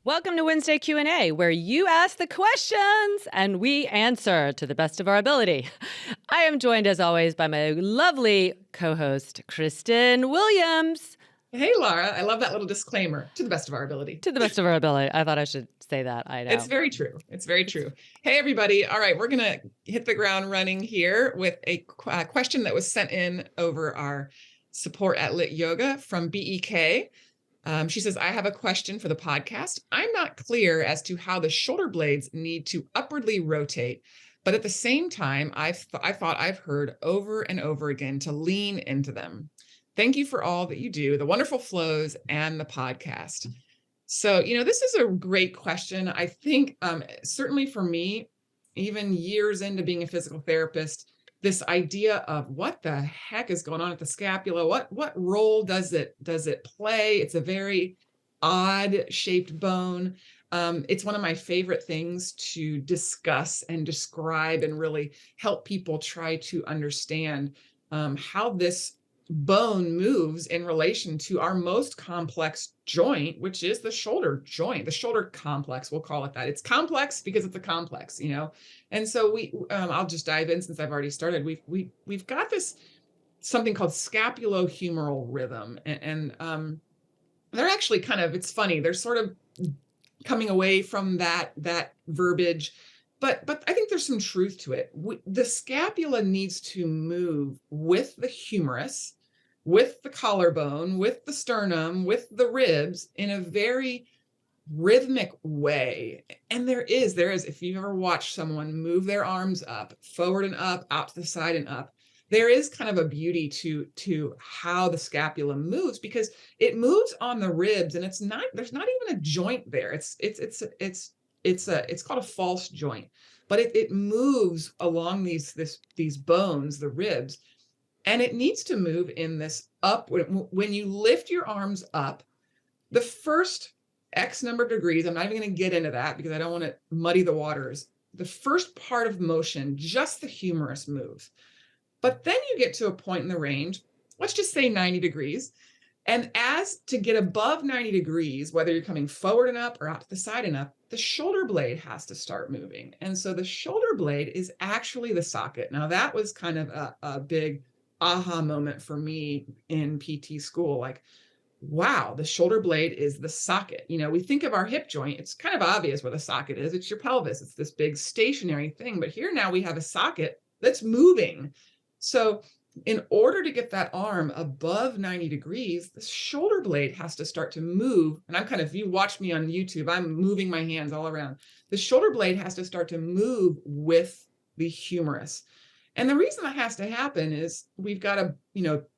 Welcome to Wednesday Q&A, where you ask the questions and we answer to the best of our ability. I am joined, as always, by my lovely co-host, Kristen Williams. Hey, Laura, I love that little disclaimer, to the best of our ability. To the best of our ability. I thought I should say that. I know. It's very true. It's very true. Hey, everybody. All right, we're going to hit the ground running here with a question that was sent in over our support at Lit Yoga from BEK. She says, I have a question for the podcast. I'm not clear as to how the shoulder blades need to upwardly rotate, but at the same time, I thought I've heard over and over again to lean into them. Thank you for all that you do, the wonderful flows and the podcast. So, this is a great question. I think certainly for me, even years into being a physical therapist, this idea of what the heck is going on at the scapula, what role does it play? It's a very odd shaped bone. It's one of my favorite things to discuss and describe and really help people try to understand how this bone moves in relation to our most complex joint, which is the shoulder joint, the shoulder complex, we'll call it that. It's complex because it's a complex, And so I'll just dive in since I've already started. We've got this something called scapulohumeral rhythm, and they're actually it's funny. They're sort of coming away from that verbiage. But I think there's some truth to it. The scapula needs to move with the humerus, with the collarbone, with the sternum, with the ribs in a very rhythmic way. And there is, if you ever watch someone move their arms up, forward and up, out to the side and up, there is kind of a beauty to how the scapula moves, because it moves on the ribs, and there's not even a joint there. It's called a false joint, but it moves along these bones, the ribs, and it needs to move in this up. When you lift your arms up, the first X number of degrees, I'm not even going to get into that because I don't want to muddy the waters. The first part of motion, just the humerus moves. But then you get to a point in the range, let's just say 90 degrees. And as to get above 90 degrees, whether you're coming forward and up or out to the side and up, the shoulder blade has to start moving. And so the shoulder blade is actually the socket. Now, that was kind of a big aha moment for me in PT school. Like, wow, the shoulder blade is the socket. We think of our hip joint. It's kind of obvious where the socket is. It's your pelvis. It's this big stationary thing. But here now we have a socket that's moving. So in order to get that arm above 90 degrees, the shoulder blade has to start to move. And if you watch me on YouTube, I'm moving my hands all around. The shoulder blade has to start to move with the humerus. And the reason that has to happen is we've got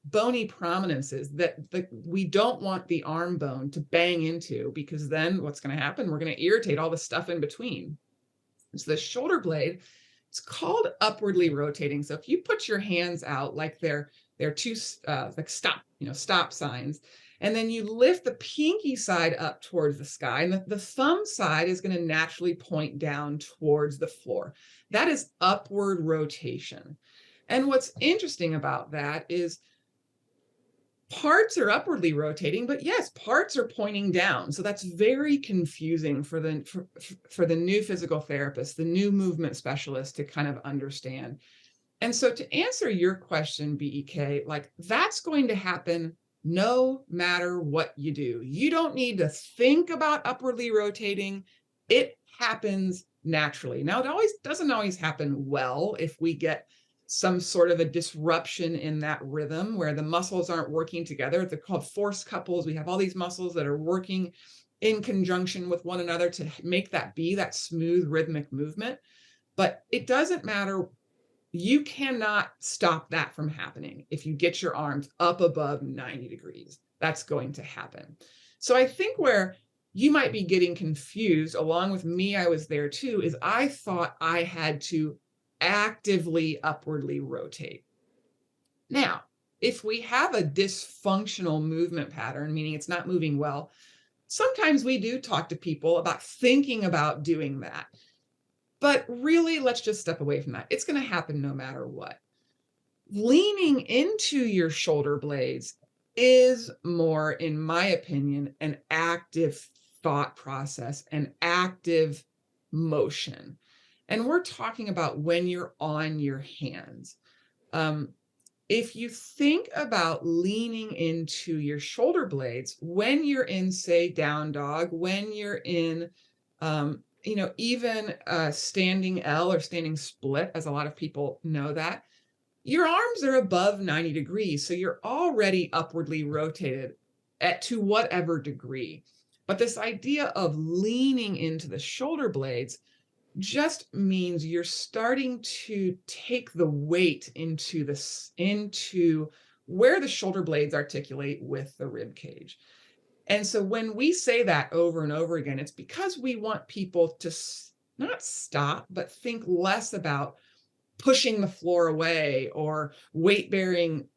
bony prominences that we don't want the arm bone to bang into, because then what's going to happen? We're going to irritate all the stuff in between. So the shoulder blade, it's called upwardly rotating. So if you put your hands out like they're two like stop signs, and then you lift the pinky side up towards the sky, and the thumb side is going to naturally point down towards the floor. That is upward rotation. And what's interesting about that is parts are upwardly rotating, but yes, parts are pointing down. So that's very confusing for the new physical therapist, the new movement specialist, to kind of understand. And so to answer your question, BEK, that's going to happen no matter what you do. You don't need to think about upwardly rotating. It happens naturally. Now, it doesn't always happen well if we get some sort of a disruption in that rhythm where the muscles aren't working together. They're called force couples. We have all these muscles that are working in conjunction with one another to make that be that smooth rhythmic movement. But it doesn't matter. You cannot stop that from happening. If you get your arms up above 90 degrees, that's going to happen. So I think where you might be getting confused, along with me, I was there too, is I thought I had to actively upwardly rotate. Now, if we have a dysfunctional movement pattern, meaning it's not moving well, sometimes we do talk to people about thinking about doing that. But really, let's just step away from that. It's going to happen no matter what. Leaning into your shoulder blades is more, in my opinion, an active thought process and active motion. And we're talking about when you're on your hands. Um, if you think about leaning into your shoulder blades when you're in, say, down dog, when you're in, even standing L or standing split, as a lot of people know that, your arms are above 90 degrees. So you're already upwardly rotated to whatever degree. But this idea of leaning into the shoulder blades just means you're starting to take the weight into where the shoulder blades articulate with the rib cage. And so when we say that over and over again, it's because we want people to not stop, but think less about pushing the floor away or weight bearing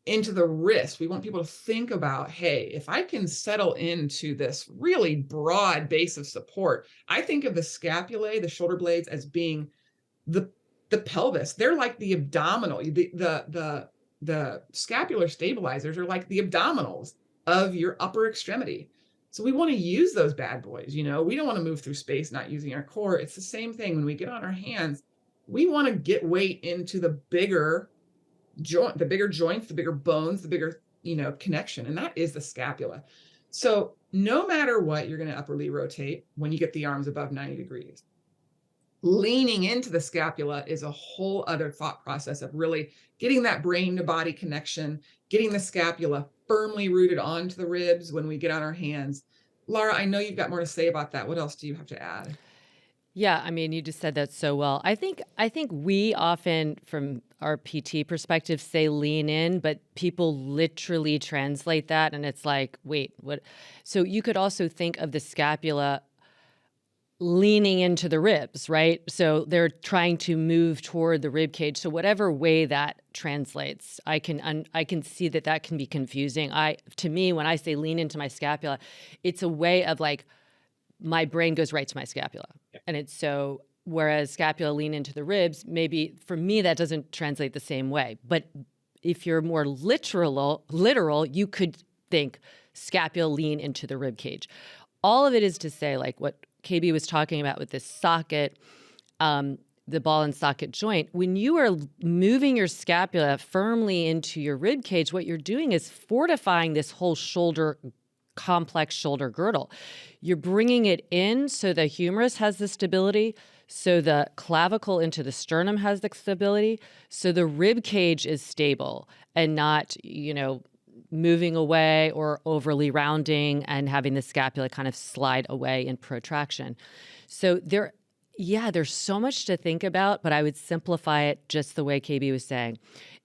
into the wrist. We want people to think about, hey, if I can settle into this really broad base of support, I think of the scapulae, the shoulder blades, as being the pelvis. They're like the abdominal, the scapular stabilizers are like the abdominals of your upper extremity. So we want to use those bad boys. We don't want to move through space not using our core. It's the same thing when we get on our hands. We want to get weight into the bigger joints, the bigger bones, the bigger, connection. And that is the scapula. So no matter what, you're going to upwardly rotate when you get the arms above 90 degrees. Leaning into the scapula is a whole other thought process of really getting that brain to body connection, getting the scapula firmly rooted onto the ribs when we get on our hands. Laura, I know you've got more to say about that. What else do you have to add? Yeah, I mean, you just said that so well. I think we often, from our PT perspective, say lean in, but people literally translate that, and it's like, wait, what? So you could also think of the scapula leaning into the ribs, right? So they're trying to move toward the rib cage. So whatever way that translates, I can see that can be confusing. To me, when I say lean into my scapula, it's a way of like, my brain goes right to my scapula. Yeah. And it's so, whereas scapula lean into the ribs, maybe for me, that doesn't translate the same way. But if you're more literal, you could think scapula lean into the rib cage. All of it is to say, like what KB was talking about with this socket, the ball and socket joint, when you are moving your scapula firmly into your rib cage, what you're doing is fortifying this whole complex shoulder girdle. You're bringing it in so the humerus has the stability, so the clavicle into the sternum has the stability, so the rib cage is stable and not, moving away or overly rounding and having the scapula kind of slide away in protraction. So there's so much to think about, but I would simplify it just the way KB was saying.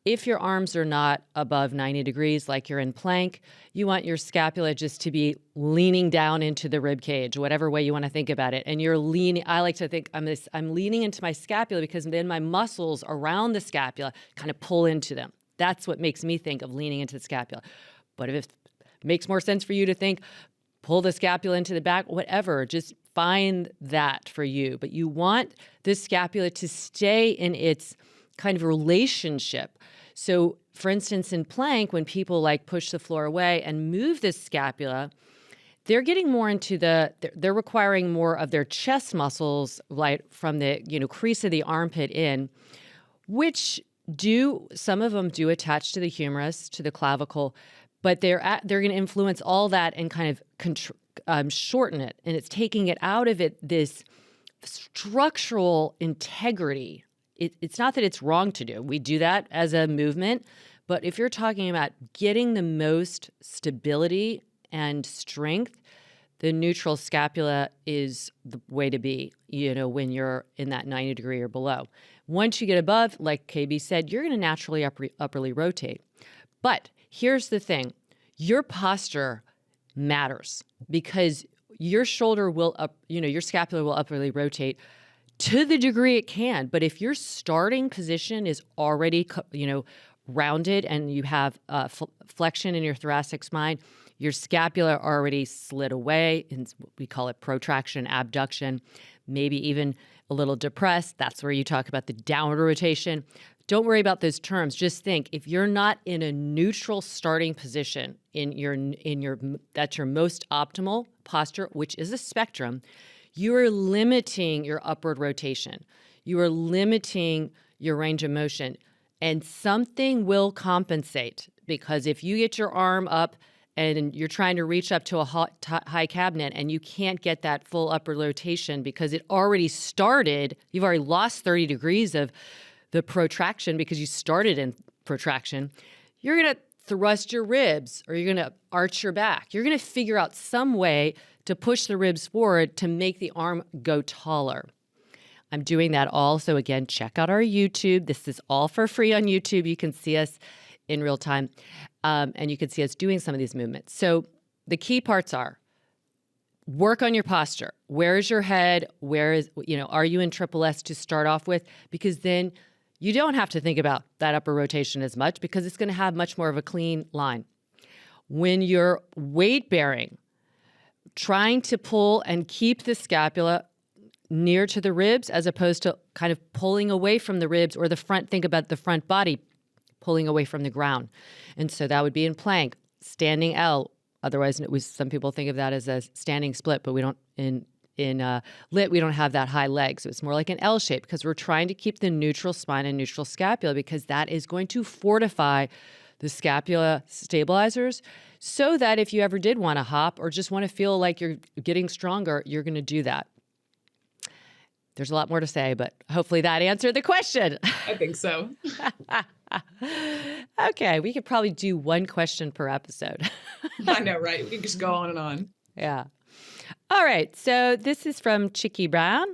If your arms are not above 90 degrees, like you're in plank, you want your scapula just to be leaning down into the rib cage, whatever way you want to think about it. And you're leaning, I like to think I'm leaning into my scapula because then my muscles around the scapula kind of pull into them. That's what makes me think of leaning into the scapula. But if it makes more sense for you to think, pull the scapula into the back, whatever, just find that for you. But you want the scapula to stay in its kind of relationship. So for instance, in plank, when people like push the floor away and move the scapula, they're getting more into they're requiring more of their chest muscles, like from the, crease of the armpit in, which some of them do attach to the humerus, to the clavicle, but they're going to influence all that and kind of shorten it. And it's taking it out of it, this structural integrity. It's not that it's wrong to do. We do that as a movement. But if you're talking about getting the most stability and strength, the neutral scapula is the way to be, when you're in that 90 degree or below. Once you get above, like KB said, you're going to naturally upperly rotate. But here's the thing. Your posture matters because your shoulder your scapula will upperly rotate to the degree it can. But if your starting position is already, rounded and you have flexion in your thoracic spine, Your scapula already slid away, and we call it protraction, abduction, maybe even a little depressed. That's where you talk about the downward rotation. Don't worry about those terms. Just think, if you're not in a neutral starting position that's your most optimal posture, which is a spectrum, you are limiting your upward rotation. You are limiting your range of motion, and something will compensate, because if you get your arm up and you're trying to reach up to a high cabinet and you can't get that full upward rotation because it already started, you've already lost 30 degrees of the protraction because you started in protraction, you're going to thrust your ribs or you're going to arch your back. You're going to figure out some way to push the ribs forward to make the arm go taller. I'm doing that all. So again, check out our YouTube. This is all for free on YouTube. You can see us in real time, and you can see us doing some of these movements. So the key parts are: work on your posture. Where is your head? Are you in triple S to start off with? Because then you don't have to think about that upper rotation as much, because it's going to have much more of a clean line. When you're weight bearing, trying to pull and keep the scapula near to the ribs as opposed to kind of pulling away from the ribs or the front. Think about the front body pulling away from the ground. And so that would be in plank, standing L. Otherwise, some people think of that as a standing split, but we don't in lit, we don't have that high leg. So it's more like an L shape, because we're trying to keep the neutral spine and neutral scapula, because that is going to fortify the scapula stabilizers, so that if you ever did want to hop or just want to feel like you're getting stronger, you're going to do that. There's a lot more to say, but hopefully that answered the question. I think so. Okay, we could probably do one question per episode. I know, right? We can just go on and on. Yeah. All right. So this is from Chicky Brown.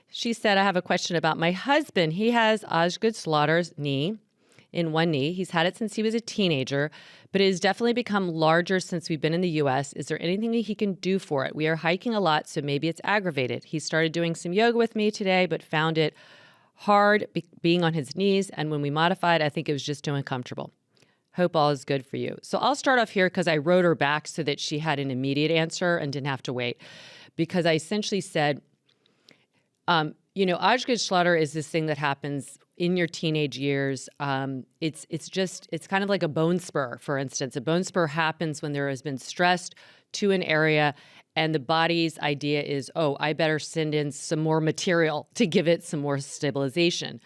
She said, I have a question about my husband. He has Osgood-Schlatter's knee in one knee. He's had it since he was a teenager, but it has definitely become larger since we've been in the U.S. Is there anything that he can do for it? We are hiking a lot, so maybe it's aggravated. He started doing some yoga with me today, but found it hard being on his knees. And when we modified, I think it was just too uncomfortable. Hope all is good for you. So I'll start off here because I wrote her back so that she had an immediate answer and didn't have to wait. Because I essentially said, Osgood-Schlatter is this thing that happens in your teenage years. It's kind of like a bone spur, for instance. A bone spur happens when there has been stress to an area, and the body's idea is, I better send in some more material to give it some more stabilization.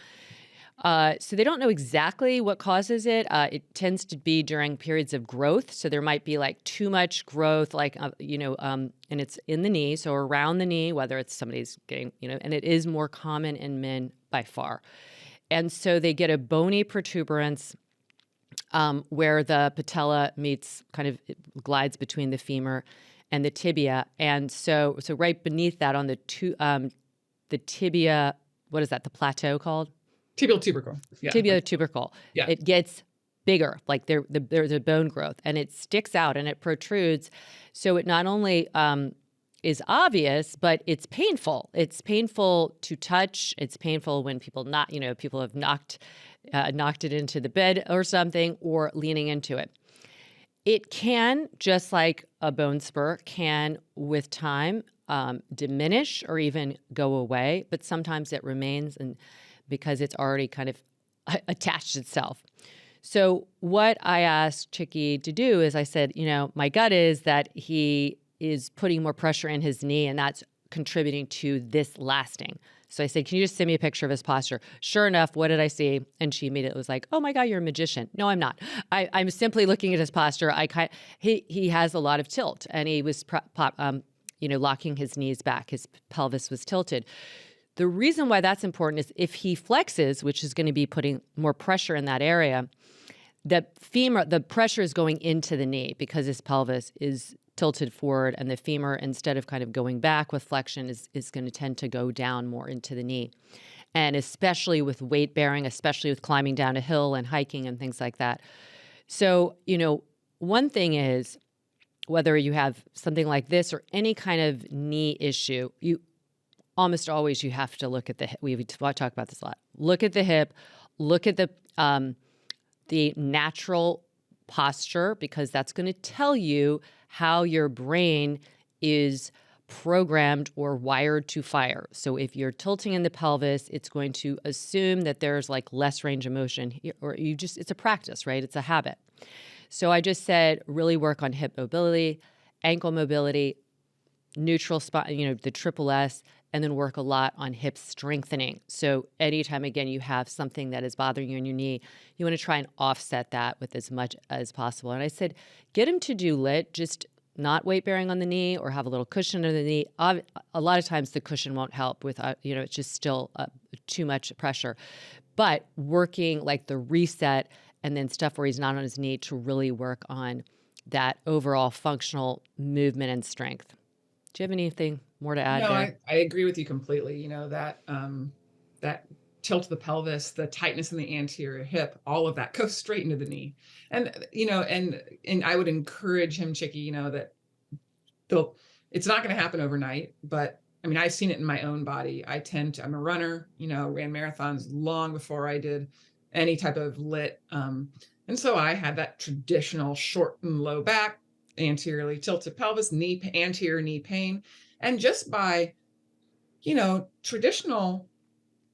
So they don't know exactly what causes it. It tends to be during periods of growth. So there might be like too much growth, and it's in the knee, so around the knee, whether it's somebody's getting, and it is more common in men by far. And so they get a bony protuberance where the patella it glides between the femur and the tibia. And so right beneath that on the tibia, what is that, the plateau called? Tibial tubercle. Yeah. Tibial tubercle. Yeah. It gets bigger, like there's a bone growth, and it sticks out and it protrudes. So it not only is obvious, but it's painful. It's painful to touch. It's painful when people have knocked it into the bed or something, or leaning into it. It can, just like a bone spur, can with time diminish or even go away, but sometimes it remains, and because it's already kind of attached itself. So what I asked Chicky to do is I said, my gut is that he is putting more pressure in his knee, and that's contributing to this lasting. So I said, can you just send me a picture of his posture? Sure enough, what did I see? And she immediately was like, oh my God, you're a magician. No, I'm not. I'm simply looking at his posture. He has a lot of tilt, and he was locking his knees back. His pelvis was tilted. The reason why that's important is if he flexes, which is going to be putting more pressure in that area, the pressure is going into the knee because his pelvis is tilted forward, and the femur, instead of kind of going back with flexion, is going to tend to go down more into the knee. And especially with weight bearing, especially with climbing down a hill and hiking and things like that. So, one thing is, whether you have something like this or any kind of knee issue, almost always you have to look at the hip. We talk about this a lot. Look at the hip. Look at the natural posture, because that's going to tell you how your brain is programmed or wired to fire. So if you're tilting in the pelvis, it's going to assume that there's like less range of motion, or it's a practice, right? It's a habit. So I just said, really work on hip mobility, ankle mobility, neutral spot, the triple S, and then work a lot on hip strengthening. So anytime, again, you have something that is bothering you in your knee, you want to try and offset that with as much as possible. And I said, get him to do lit, just not weight bearing on the knee, or have a little cushion under the knee. A lot of times the cushion won't help with, it's just still too much pressure. But working like the reset and then stuff where he's not on his knee to really work on that overall functional movement and strength. Do you have anything more to add No, there? I agree with you completely. That tilt of the pelvis, the tightness in the anterior hip, all of that goes straight into the knee. And, and I would encourage him, Chicky, that it's not going to happen overnight, but I mean, I've seen it in my own body. I'm a runner, ran marathons long before I did any type of lit. And so I had that traditional short and low back, anteriorly tilted pelvis, anterior knee pain. And just by, traditional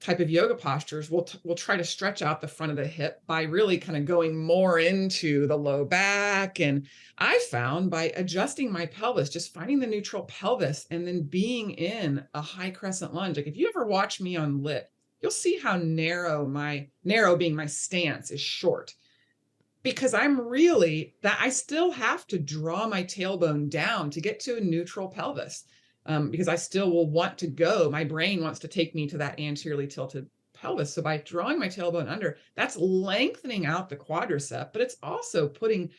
type of yoga postures, we'll try to stretch out the front of the hip by really kind of going more into the low back. And I found by adjusting my pelvis, just finding the neutral pelvis and then being in a high crescent lunge. Like if you ever watch me on lit, you'll see how narrow being my stance is short, because I still have to draw my tailbone down to get to a neutral pelvis. Because I still will want to go. My brain wants to take me to that anteriorly tilted pelvis. So by drawing my tailbone under, that's lengthening out the quadricep, but it's also putting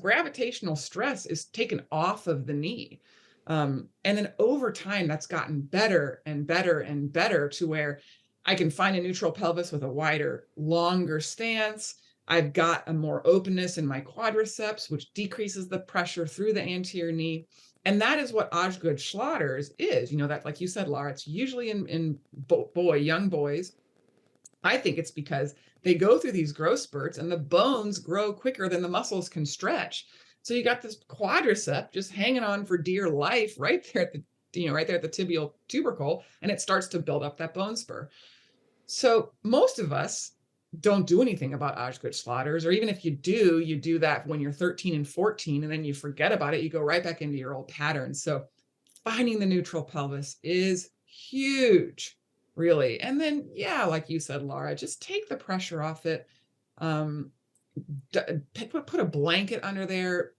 gravitational stress is taken off of the knee. And then over time, that's gotten better and better and better to where I can find a neutral pelvis with a wider, longer stance. I've got a more openness in my quadriceps, which decreases the pressure through the anterior knee. And that is what Osgood-Schlatter is, that, like you said, Laura, it's usually in young boys. I think it's because they go through these growth spurts and the bones grow quicker than the muscles can stretch. So you got this quadricep just hanging on for dear life right there at the tibial tubercle, and it starts to build up that bone spur. So most of us don't do anything about Osgood-Schlatters, or even if you do that when you're 13 and 14, and then you forget about it, you go right back into your old patterns. So finding the neutral pelvis is huge, really. And then, yeah, like you said, Laura, just take the pressure off it. Put a blanket under there,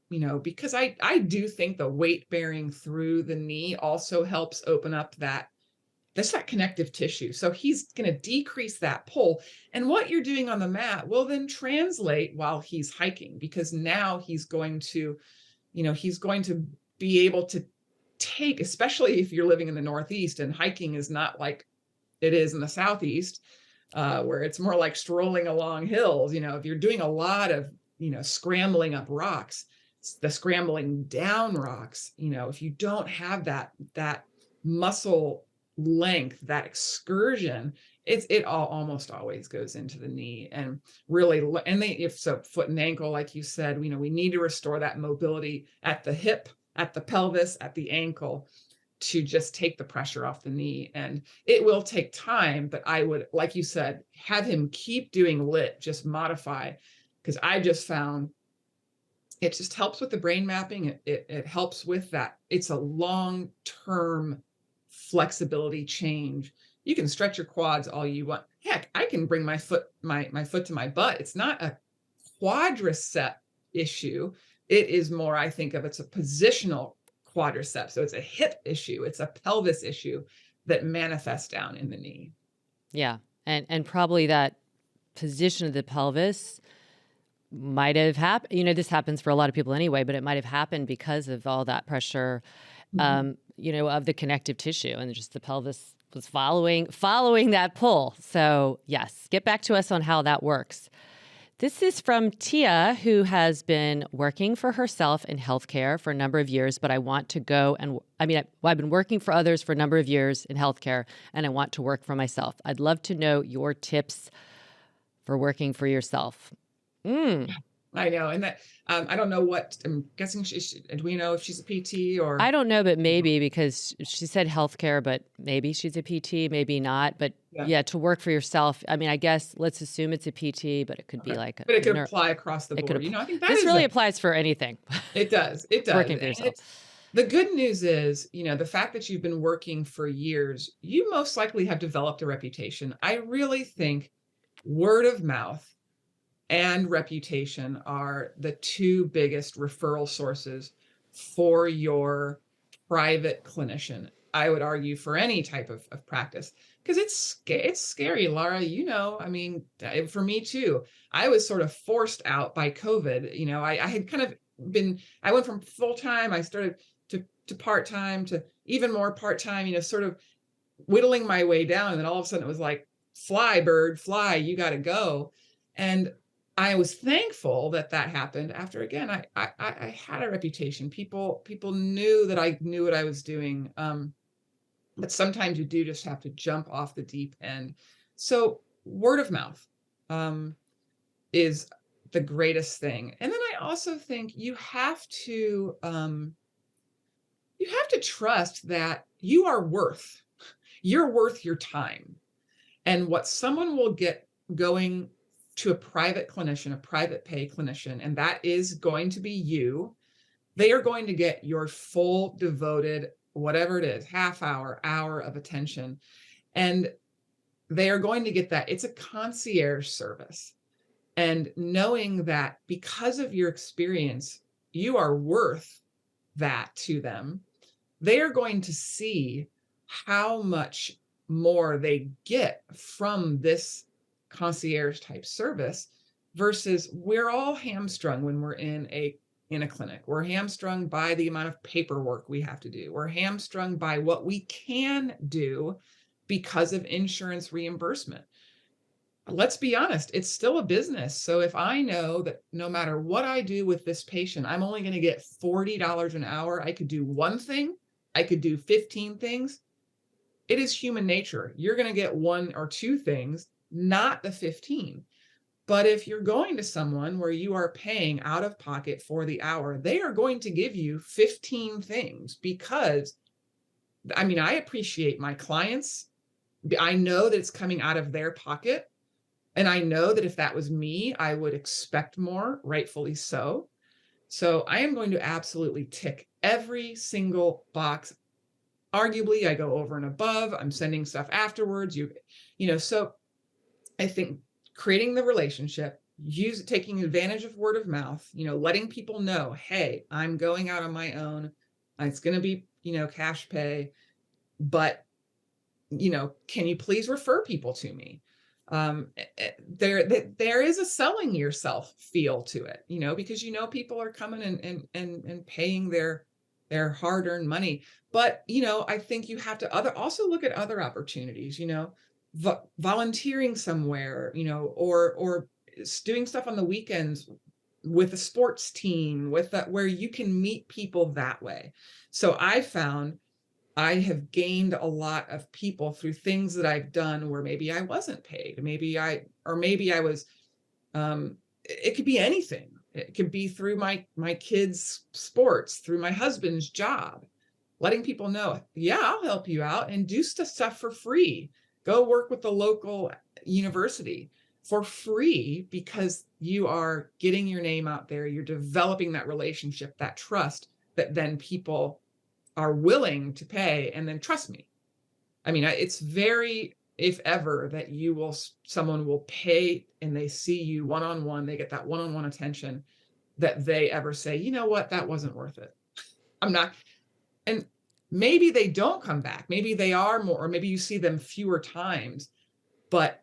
because I do think the weight bearing through the knee also helps open up that's that connective tissue. So he's going to decrease that pull. And what you're doing on the mat will then translate while he's hiking, because now he's going to be able to take, especially if you're living in the Northeast and hiking is not like it is in the Southeast, where it's more like strolling along hills. If you're doing a lot of, scrambling up rocks, the scrambling down rocks, if you don't have that muscle length, that excursion, it almost always goes into the knee. And really, if so, foot and ankle, like you said, we need to restore that mobility at the hip, at the pelvis, at the ankle, to just take the pressure off the knee. And it will take time, but I would, like you said, have him keep doing lit, just modify, because I just found it just helps with the brain mapping. It helps with that. It's a long-term flexibility change. You can stretch your quads all you want. Heck, I can bring my foot to my butt. It's not a quadricep issue. It is more, I think of it's a positional quadricep. So it's a hip issue. It's a pelvis issue that manifests down in the knee. Yeah. And probably that position of the pelvis might have happened. This happens for a lot of people anyway, but it might have happened because of all that pressure, of the connective tissue, and just the pelvis was following that pull. So yes, get back to us on how that works. This is from Tia, who has been working for herself in healthcare for a number of years, but I want to go and, I've been working for others for a number of years in healthcare, and I want to work for myself. I'd love to know your tips for working for yourself. Oh I know. And that, I don't know what, I'm guessing do we know if she's a PT or? I don't know, but maybe because she said healthcare, but maybe she's a PT, maybe not. But Yeah. yeah, to work for yourself. I mean, I guess let's assume it's a PT, but it could be Okay. like But it a could nurse. apply across the It could board. apply. I think that This is really applies for anything. it does. It does. Working for And yourself. it's the good news is, the fact that you've been working for years, you most likely have developed a reputation. I really think word of mouth and reputation are the two biggest referral sources for your private clinician. I would argue for any type of practice because it's scary, Laura. I mean, for me too. I was sort of forced out by COVID. I had kind of I went from full time. I started to part time to even more part time. Sort of whittling my way down, and then all of a sudden it was like, fly, bird, fly, you got to go. And I was thankful that happened after, again, I had a reputation. People knew that I knew what I was doing. But sometimes you do just have to jump off the deep end. So word of mouth is the greatest thing. And then I also think you have to trust that you're worth your time. And what someone will get going to a private clinician, a private pay clinician, and that is going to be you, they are going to get your full devoted, whatever it is, half hour of attention. And they are going to get that. It's a concierge service. And knowing that because of your experience, you are worth that to them, they are going to see how much more they get from this concierge type service versus we're all hamstrung when we're in a clinic. We're hamstrung by the amount of paperwork we have to do. We're hamstrung by what we can do because of insurance reimbursement. Let's be honest, it's still a business. So if I know that no matter what I do with this patient, I'm only going to get $40 an hour, I could do one thing, I could do 15 things. It is human nature. You're going to get one or two things, not the 15. But if you're going to someone where you are paying out of pocket for the hour, they are going to give you 15 things because, I mean, I appreciate my clients. I know that it's coming out of their pocket. And I know that if that was me, I would expect more, rightfully so. So I am going to absolutely tick every single box. Arguably, I go over and above. I'm sending stuff afterwards. So I think creating the relationship, taking advantage of word of mouth, letting people know, hey, I'm going out on my own. It's going to be, cash pay, but, can you please refer people to me? There is a selling yourself feel to it, because people are coming and paying their hard-earned money. But I think you have to also look at other opportunities, volunteering somewhere, or doing stuff on the weekends with a sports team, where you can meet people that way. So I found I have gained a lot of people through things that I've done where maybe I wasn't paid. Maybe I was, it could be anything. It could be through my kids' sports, through my husband's job, letting people know, yeah, I'll help you out and do stuff for free. Go work with the local university for free because you are getting your name out there. You're developing that relationship, that trust that then people are willing to pay and then trust me. I mean, it's very, if ever, that someone will pay and they see you one-on-one, they get that one-on-one attention, that they ever say, you know what, that wasn't worth it. I'm not. And maybe they don't come back. Maybe they are more, or maybe you see them fewer times, but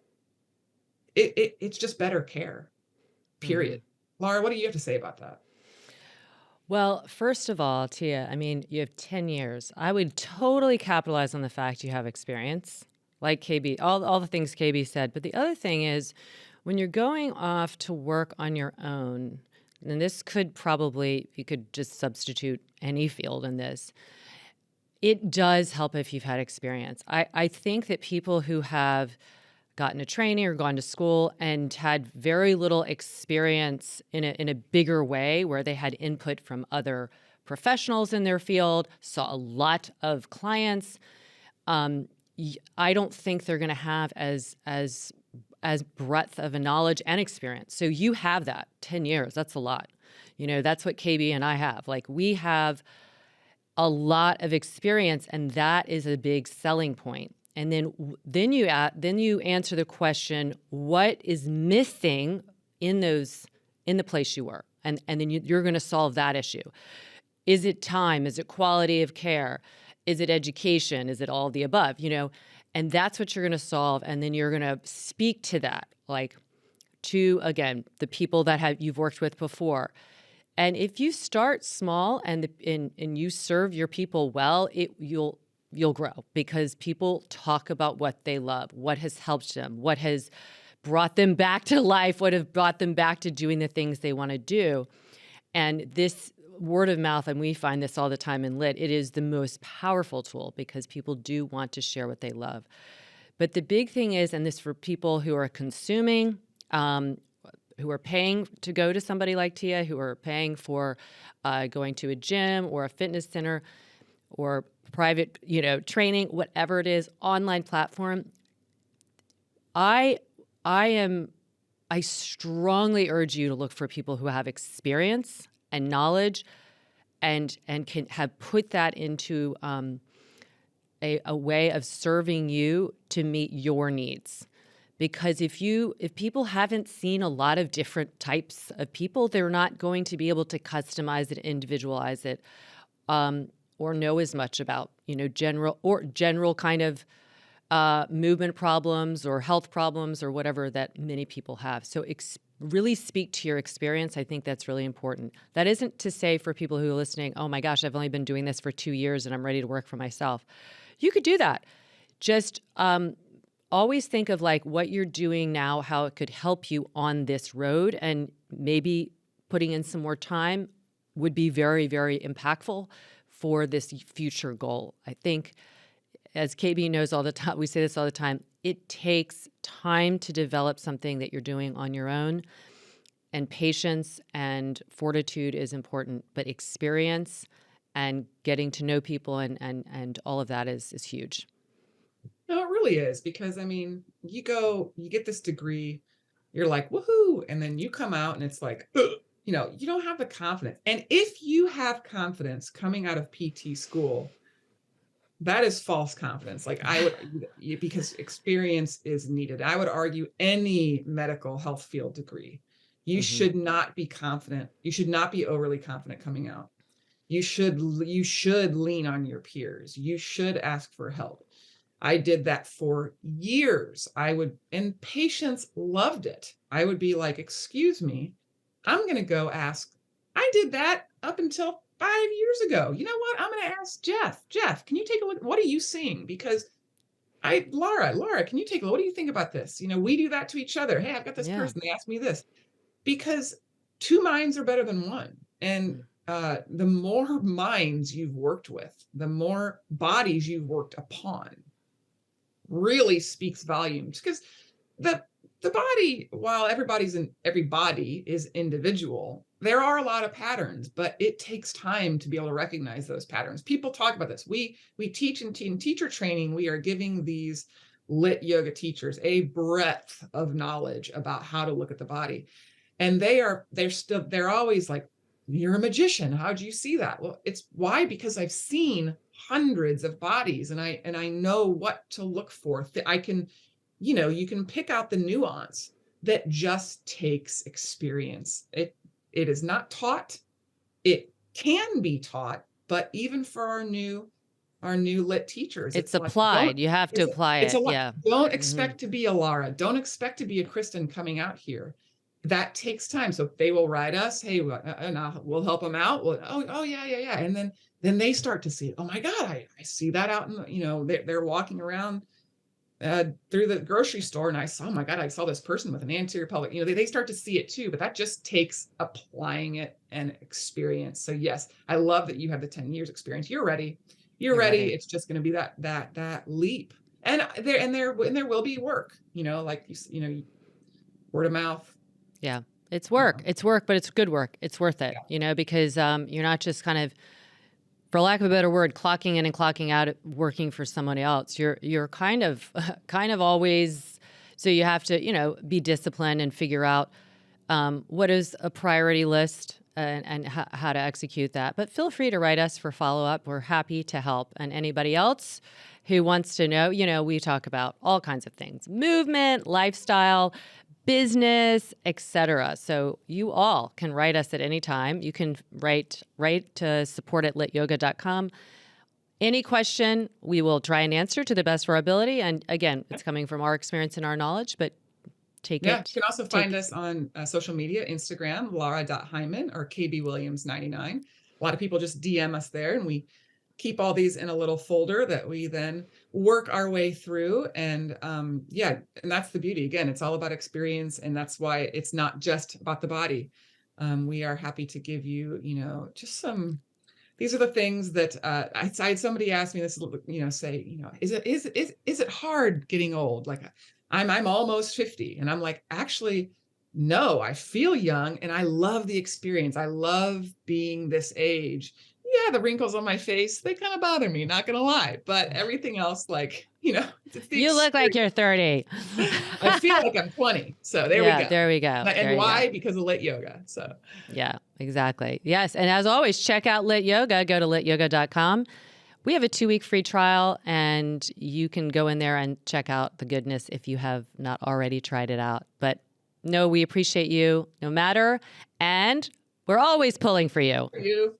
it's just better care, period. Laura, what do you have to say about that? Well, first of all, Tia, I mean, you have 10 years. I would totally capitalize on the fact you have experience, like KB, all the things KB said. But the other thing is, when you're going off to work on your own, and this could probably, you could just substitute any field in this, it does help if you've had experience. I think that people who have gotten a training or gone to school and had very little experience in a bigger way where they had input from other professionals in their field, saw a lot of clients. I don't think they're going to have as breadth of a knowledge and experience. So you have that 10 years. That's a lot. That's what KB and I have. Like, we have a lot of experience, and that is a big selling point. And then you answer the question, what is missing in the place you work? And then you're going to solve that issue. Is it time? Is it quality of care? Is it education? Is it all of the above? And that's what you're going to solve. And then you're going to speak to that, like, to, again, the people that you've worked with before. And if you start small and you serve your people well, you'll grow, because people talk about what they love, what has helped them, what has brought them back to life, what have brought them back to doing the things they want to do. And this word of mouth, and we find this all the time in Lit, it is the most powerful tool because people do want to share what they love. But the big thing is, and this for people who are consuming, who are paying to go to somebody like Tia, who are paying for going to a gym or a fitness center or private, training, whatever it is, online platform. I strongly urge you to look for people who have experience and knowledge and can have put that into a way of serving you to meet your needs. Because if people haven't seen a lot of different types of people, they're not going to be able to customize it, individualize it, or know as much about, general kind of movement problems or health problems or whatever that many people have. So really speak to your experience. I think that's really important. That isn't to say for people who are listening, oh my gosh, I've only been doing this for 2 years and I'm ready to work for myself. You could do that. Just always think of like what you're doing now, how it could help you on this road, and maybe putting in some more time would be very, very impactful for this future goal. I think, as KB knows all the time, we say this all the time, it takes time to develop something that you're doing on your own, and patience and fortitude is important, but experience and getting to know people and all of that is huge. No, it really is, because you get this degree, you're like, woohoo. And then you come out and it's like, ugh, you don't have the confidence. And if you have confidence coming out of PT school, that is false confidence. Like, I would, because experience is needed. I would argue any medical health field degree, you should not be confident. You should not be overly confident coming out. You should lean on your peers. You should ask for help. I did that for years. And patients loved it. I would be like, excuse me, I'm going to go ask. I did that up until 5 years ago. You know what? I'm going to ask Jeff. Jeff, can you take a look? What are you seeing? Because Laura, can you take a look? What do you think about this? We do that to each other. Hey, I've got this person. They asked me this. Because two minds are better than one. And the more minds you've worked with, the more bodies you've worked upon, really speaks volumes. Because the body, while every body is individual, there are a lot of patterns, but it takes time to be able to recognize those patterns. People talk about this. We teach in teacher training. We are giving these Lit yoga teachers a breadth of knowledge about how to look at the body. And they're always like, you're a magician. How'd you see that? Well, it's why? Because I've seen hundreds of bodies and I know what to look for. I can, you can pick out the nuance that just takes experience. It is not taught. It can be taught, but even for our new Lit teachers, it's applied. Like, you have to apply it. Yeah. Don't expect to be a Lara. Don't expect to be a Kristen coming out here. That takes time. So they will write us, hey, we'll help them out. Oh yeah. And then they start to see it. Oh my God, I see that out in they're walking around through the grocery store and I saw, oh my God, I saw this person with an anterior pelvic. They start to see it too, but that just takes applying it and experience. So yes, I love that you have the 10 years experience. You're ready. You're ready. It's just going to be that leap. And there will be work, like word of mouth, Yeah. It's you work. know. It's work, but it's good work. It's worth it, because you're not just kind of, for lack of a better word, clocking in and clocking out, working for someone else. You're kind of kind of always, so you have to, be disciplined and figure out what is a priority list and how to execute that. But feel free to write us for follow-up. We're happy to help. And anybody else who wants to know, we talk about all kinds of things: movement, lifestyle, business, etc. So you all can write us at any time. You can write to support@lityoga.com. Any question, we will try and answer to the best of our ability. And again, it's coming from our experience and our knowledge, but take Yeah, it. you can also find us on social media, Instagram, Laura.Hyman or KBWilliams99. A lot of people just DM us there, and we keep all these in a little folder that we then work our way through. And yeah, and that's the beauty. Again, it's all about experience, and that's why it's not just about the body. We are happy to give you, just some. These are the things that I had somebody ask me this, say, is it hard getting old? Like I'm almost 50, and I'm like, actually, no, I feel young, and I love the experience. I love being this age. Yeah, the wrinkles on my face, they kind of bother me, not gonna lie. But everything else, like, it's the You look like you're 30. I feel like I'm 20. So there we Yeah, go. there we go. And There you go. why? Because of lit yoga. So Yeah, exactly. Yes. And as always, check out Lit Yoga. Go to lityoga.com. We have a 2-week free trial, and you can go in there and check out the goodness if you have not already tried it out. But no, we appreciate you no matter. And we're always pulling for you. for you.